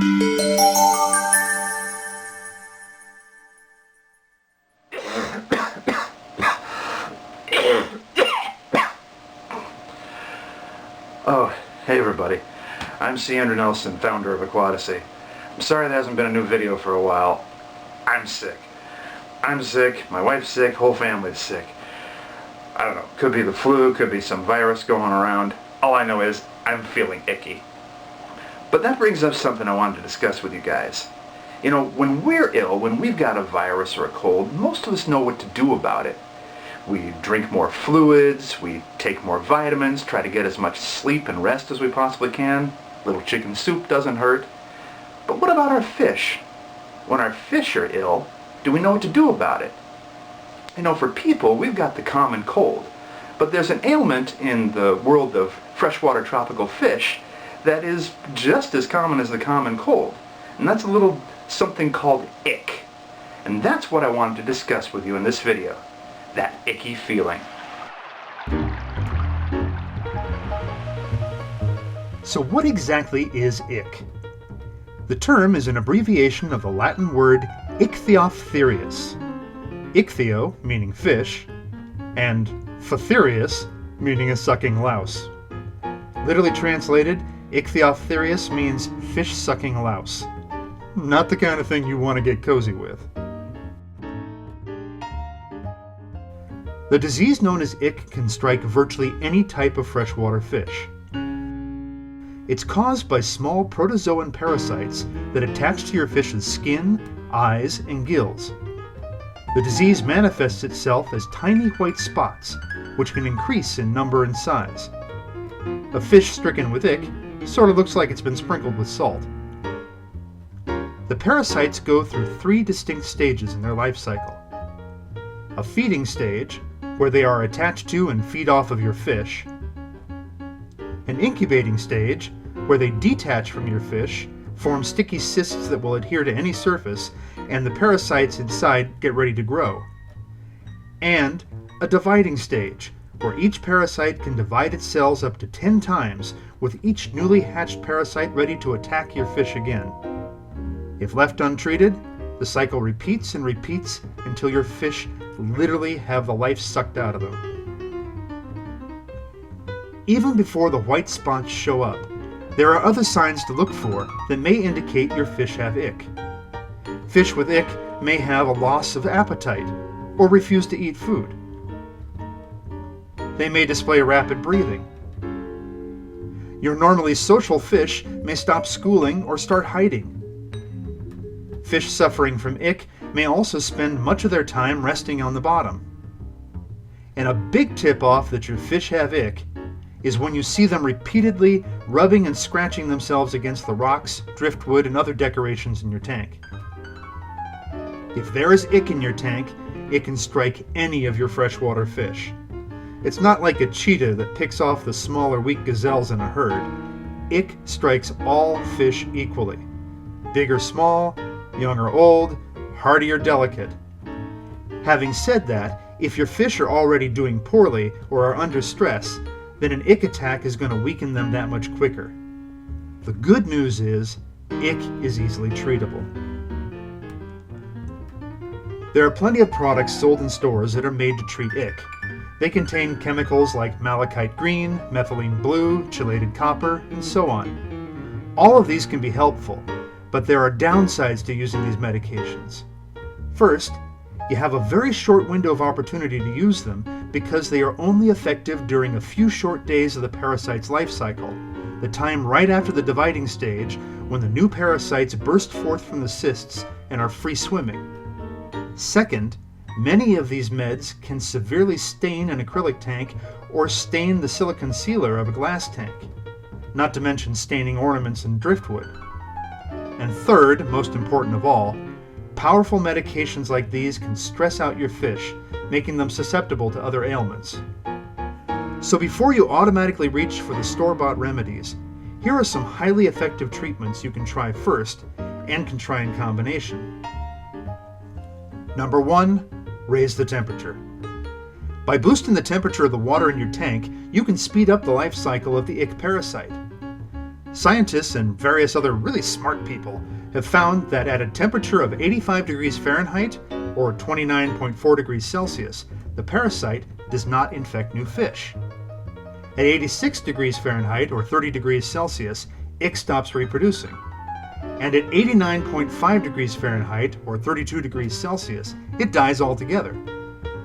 Oh, hey everybody. I'm C. Andrew Nelson, founder of Aquatasy. I'm sorry there hasn't been a new video for a while. I'm sick. I'm sick, my wife's sick, whole family's sick. I don't know, could be the flu, could be some virus going around. All I know is I'm feeling icky. But that brings up something I wanted to discuss with you guys. You know, when we're ill, when we've got a virus or a cold, most of us know what to do about it. We drink more fluids, we take more vitamins, try to get as much sleep and rest as we possibly can. Little chicken soup doesn't hurt. But what about our fish? When our fish are ill, do we know what to do about it? You know, for people, we've got the common cold. But there's an ailment in the world of freshwater tropical fish that is just as common as the common cold. And that's a little something called ick. And that's what I wanted to discuss with you in this video. That icky feeling. So what exactly is ick? The term is an abbreviation of the Latin word ichthyophthirius. Ichthyo, meaning fish, and phthirius, meaning a sucking louse. Literally translated, ichthyophthirius means fish-sucking louse. Not the kind of thing you want to get cozy with. The disease known as ick can strike virtually any type of freshwater fish. It's caused by small protozoan parasites that attach to your fish's skin, eyes, and gills. The disease manifests itself as tiny white spots, which can increase in number and size. A fish stricken with ick sort of looks like it's been sprinkled with salt. The parasites go through 3 distinct stages in their life cycle. A feeding stage, where they are attached to and feed off of your fish. An incubating stage, where they detach from your fish, form sticky cysts that will adhere to any surface, and the parasites inside get ready to grow. And a dividing stage, where each parasite can divide its cells up to 10 times, with each newly hatched parasite ready to attack your fish again. If left untreated, the cycle repeats and repeats until your fish literally have the life sucked out of them. Even before the white spots show up, there are other signs to look for that may indicate your fish have ick. Fish with ick may have a loss of appetite or refuse to eat food. They may display rapid breathing. Your normally social fish may stop schooling or start hiding. Fish suffering from ick may also spend much of their time resting on the bottom. And a big tip-off that your fish have ick is when you see them repeatedly rubbing and scratching themselves against the rocks, driftwood, and other decorations in your tank. If there is ick in your tank, it can strike any of your freshwater fish. It's not like a cheetah that picks off the smaller, weak gazelles in a herd. Ick strikes all fish equally. Big or small, young or old, hardy or delicate. Having said that, if your fish are already doing poorly or are under stress, then an ick attack is going to weaken them that much quicker. The good news is, ick is easily treatable. There are plenty of products sold in stores that are made to treat ick. They contain chemicals like malachite green, methylene blue, chelated copper, and so on. All of these can be helpful, but there are downsides to using these medications. First, you have a very short window of opportunity to use them because they are only effective during a few short days of the parasite's life cycle, the time right after the dividing stage when the new parasites burst forth from the cysts and are free swimming. Second, many of these meds can severely stain an acrylic tank or stain the silicone sealer of a glass tank, not to mention staining ornaments and driftwood. And third, most important of all, powerful medications like these can stress out your fish, making them susceptible to other ailments. So before you automatically reach for the store-bought remedies, here are some highly effective treatments you can try first and can try in combination. Number 1, raise the temperature. By boosting the temperature of the water in your tank, you can speed up the life cycle of the ick parasite. Scientists and various other really smart people have found that at a temperature of 85 degrees Fahrenheit or 29.4 degrees Celsius, the parasite does not infect new fish. At 86 degrees Fahrenheit or 30 degrees Celsius, ick stops reproducing. And at 89.5 degrees Fahrenheit or 32 degrees Celsius, it dies altogether.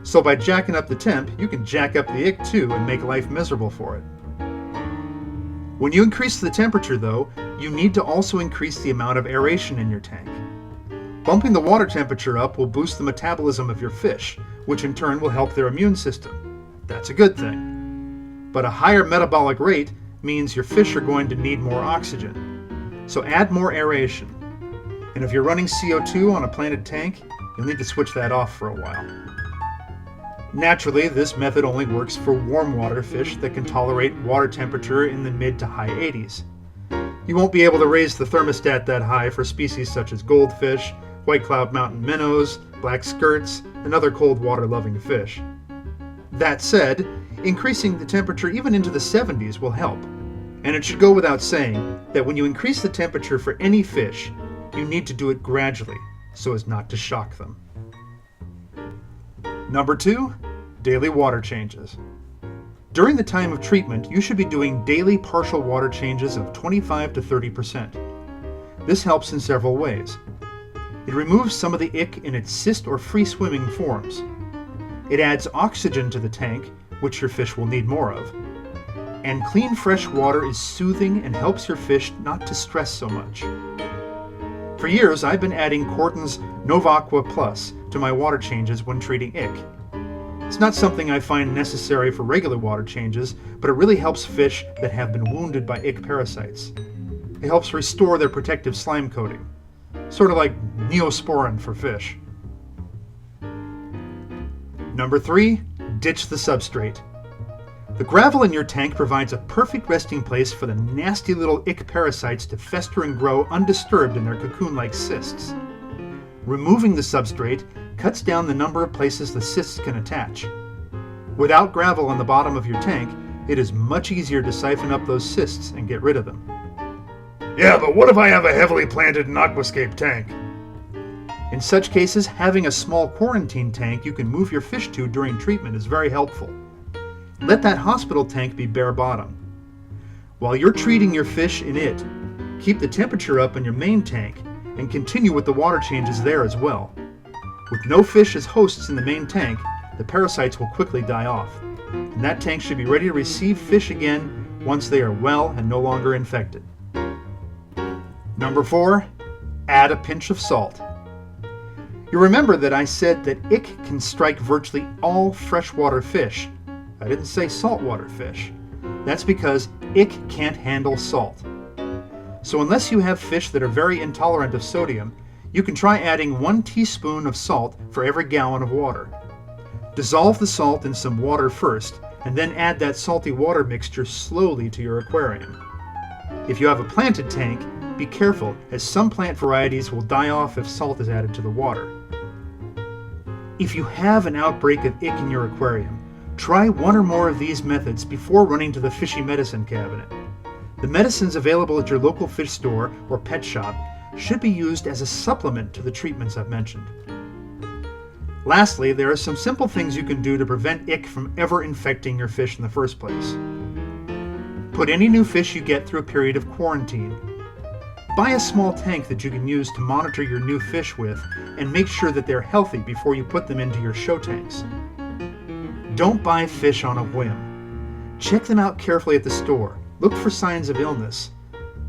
So by jacking up the temp, you can jack up the ick too and make life miserable for it. When you increase the temperature though, you need to also increase the amount of aeration in your tank. Bumping the water temperature up will boost the metabolism of your fish, which in turn will help their immune system. That's a good thing. But a higher metabolic rate means your fish are going to need more oxygen. So add more aeration. And if you're running CO2 on a planted tank, you'll need to switch that off for a while. Naturally, this method only works for warm water fish that can tolerate water temperature in the mid to high 80s. You won't be able to raise the thermostat that high for species such as goldfish, white cloud mountain minnows, black skirts, and other cold water loving fish. That said, increasing the temperature even into the 70s will help. And it should go without saying that when you increase the temperature for any fish, you need to do it gradually so as not to shock them. Number 2, daily water changes. During the time of treatment, you should be doing daily partial water changes of 25 to 30%. This helps in several ways. It removes some of the ick in its cyst or free-swimming forms. It adds oxygen to the tank, which your fish will need more of. And clean fresh water is soothing and helps your fish not to stress so much. For years, I've been adding Kordon's Novaqua Plus to my water changes when treating ick. It's not something I find necessary for regular water changes, but it really helps fish that have been wounded by ick parasites. It helps restore their protective slime coating, sort of like Neosporin for fish. Number 3, ditch the substrate. The gravel in your tank provides a perfect resting place for the nasty little ick parasites to fester and grow undisturbed in their cocoon-like cysts. Removing the substrate cuts down the number of places the cysts can attach. Without gravel on the bottom of your tank, it is much easier to siphon up those cysts and get rid of them. Yeah, but what if I have a heavily planted and aquascape tank? In such cases, having a small quarantine tank you can move your fish to during treatment is very helpful. Let that hospital tank be bare bottom. While you're treating your fish in it, keep the temperature up in your main tank and continue with the water changes there as well. With no fish as hosts in the main tank, the parasites will quickly die off, and that tank should be ready to receive fish again once they are well and no longer infected. Number 4, add a pinch of salt. You remember that I said that ick can strike virtually all freshwater fish. I didn't say saltwater fish. That's because ick can't handle salt. So unless you have fish that are very intolerant of sodium, you can try adding 1 teaspoon of salt for every gallon of water. Dissolve the salt in some water first, and then add that salty water mixture slowly to your aquarium. If you have a planted tank, be careful, as some plant varieties will die off if salt is added to the water. If you have an outbreak of ick in your aquarium, try 1 or more of these methods before running to the fishy medicine cabinet. The medicines available at your local fish store or pet shop should be used as a supplement to the treatments I've mentioned. Lastly, there are some simple things you can do to prevent ick from ever infecting your fish in the first place. Put any new fish you get through a period of quarantine. Buy a small tank that you can use to monitor your new fish with and make sure that they're healthy before you put them into your show tanks. Don't buy fish on a whim. Check them out carefully at the store. Look for signs of illness.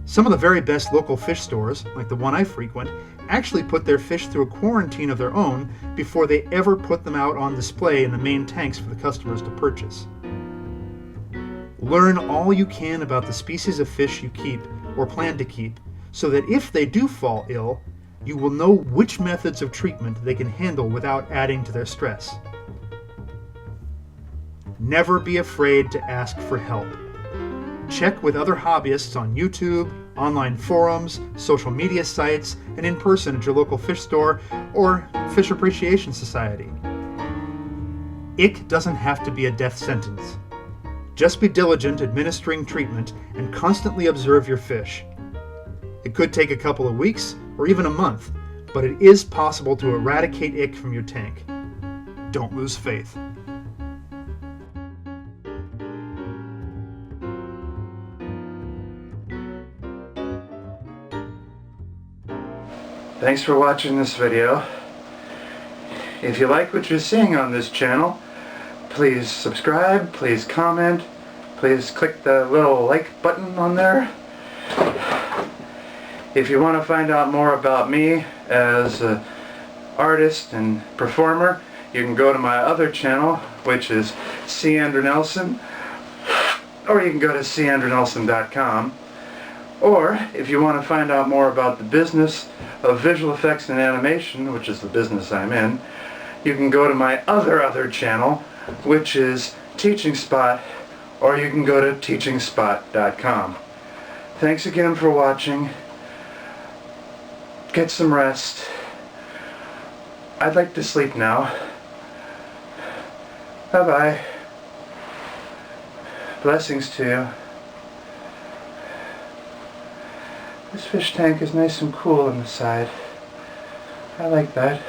Some of the very best local fish stores, like the one I frequent, actually put their fish through a quarantine of their own before they ever put them out on display in the main tanks for the customers to purchase. Learn all you can about the species of fish you keep or plan to keep, so that if they do fall ill, you will know which methods of treatment they can handle without adding to their stress. Never be afraid to ask for help. Check with other hobbyists on YouTube, online forums, social media sites, and in person at your local fish store or Fish Appreciation Society. Ick doesn't have to be a death sentence. Just be diligent administering treatment and constantly observe your fish. It could take a couple of weeks or even a month, but it is possible to eradicate ick from your tank. Don't lose faith. Thanks for watching this video. If you like what you're seeing on this channel, please subscribe, please comment, please click the little like button on there. If you want to find out more about me as an artist and performer, you can go to my other channel, which is C. Andrew Nelson, or you can go to candrewnelson.com. Or, if you want to find out more about the business of visual effects and animation, which is the business I'm in, you can go to my other channel, which is Teaching Spot, or you can go to teachingspot.com. Thanks again for watching. Get some rest. I'd like to sleep now. Bye-bye. Blessings to you. This fish tank is nice and cool on the side. I like that.